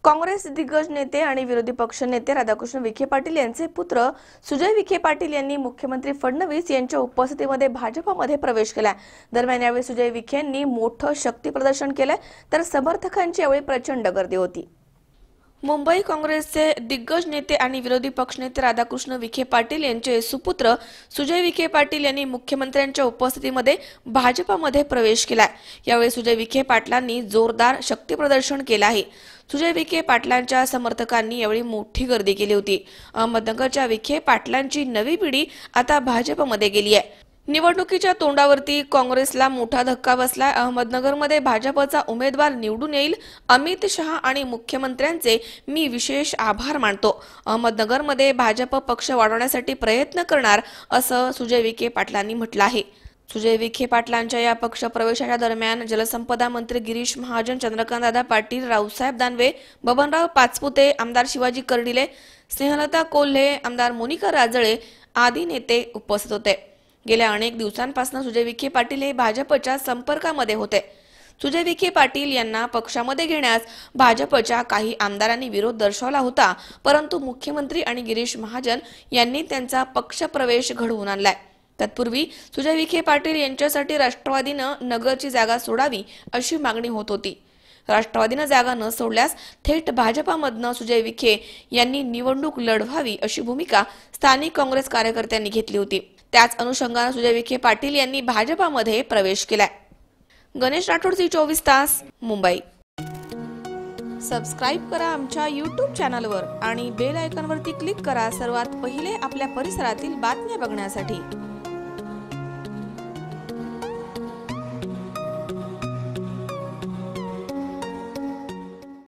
काँग्रेस दिग्गज नेते आणि विरोधी पक्ष नेते राधाकृष्ण विखे पाटील यांचे पुत्र सुजय विखे पाटील यांनी मुख्यमंत्री फडणवीस यांच्या उपस्थितीमध्ये भाजपमध्ये प्रवेश केला। दरम्यान यावेळी सुजय विखेंनी मोठं शक्ती प्रदर्शन केले, तर समर्थकांची यावेळी प्रचंड गर्दी होती। मुंबई काँग्रेसचे दिग्गज नेते आणि विरोधी पक्षनेते राधाकृष्ण विखे पाटील यांचे सुपुत्र सुजय विखे पाटील यांनी मुख्यमंत्र्यांच्या उपस्थितीमध्ये भाजपमध्ये प्रवेश केलाय। यावेळी सुजय विखे पाटलांनी जोरदार शक्ती प्रदर्शन केले आहे। सुजय विखे पाटलांच्या समर्थकांनी यावेळी मोठी गर्दी केली होती। अहमदनगरच्या विखे पाटलांची नवी पिढी आता भाजपमध्ये गेली आहे। निवडणुकीच्या तोंडावरती काँग्रेसला मोठा धक्का बसलाय। अहमदनगरमध्ये भाजपचा उमेदवार निवडून येईल। अमित शहा आणि मुख्यमंत्र्यांचे मी विशेष आभार मानतो। अहमदनगरमध्ये भाजप पक्ष वाढवण्यासाठी प्रयत्न करणार असं सुजय विखे पाटलांनी म्हटलं आहे। सुजय विखे पाटलांच्या या पक्ष प्रवेशाच्या दरम्यान जलसंपदा मंत्री गिरीश महाजन, चंद्रकांतदादा पाटील, रावसाहेब दानवे, बबनराव पाचपुते, आमदार शिवाजी कर्डिले, स्नेहलता कोल्हे, आमदार मोनिका राजळे आदी नेते उपस्थित होते। गेल्या अनेक दिवसांपासून सुजय विखे पाटील हे भाजपच्या संपर्कामध्ये होते। सुजय विखे पाटील यांना पक्षामध्ये घेण्यास भाजपच्या काही आमदारांनी विरोध दर्शवला होता, परंतु मुख्यमंत्री आणि गिरीश महाजन यांनी त्यांचा पक्ष प्रवेश घडवून आणलाय। तत्पूर्वी सुजय विखे पाटील यांच्यासाठी राष्ट्रवादीनं नगरची जागा सोडावी अशी मागणी होत होती। राष्ट्रवादीनं जागा न सोडल्यास थेट भाजपमधनं सुजय विखे यांनी निवडणूक लढवावी अशी भूमिका स्थानिक काँग्रेस कार्यकर्त्यांनी घेतली होती। त्याच अनुषंगाने सुजय विखे पाटील यांनी भाजपमध्ये प्रवेश केलाय। गणेश राठोड, 24 तास, मुंबई। सबस्क्राइब करा आमच्या YouTube चॅनलवर आणि बेल आयकॉनवरती क्लिक करा सर्वात पहिले आपल्या परिसरातील बातम्या बघण्यासाठी।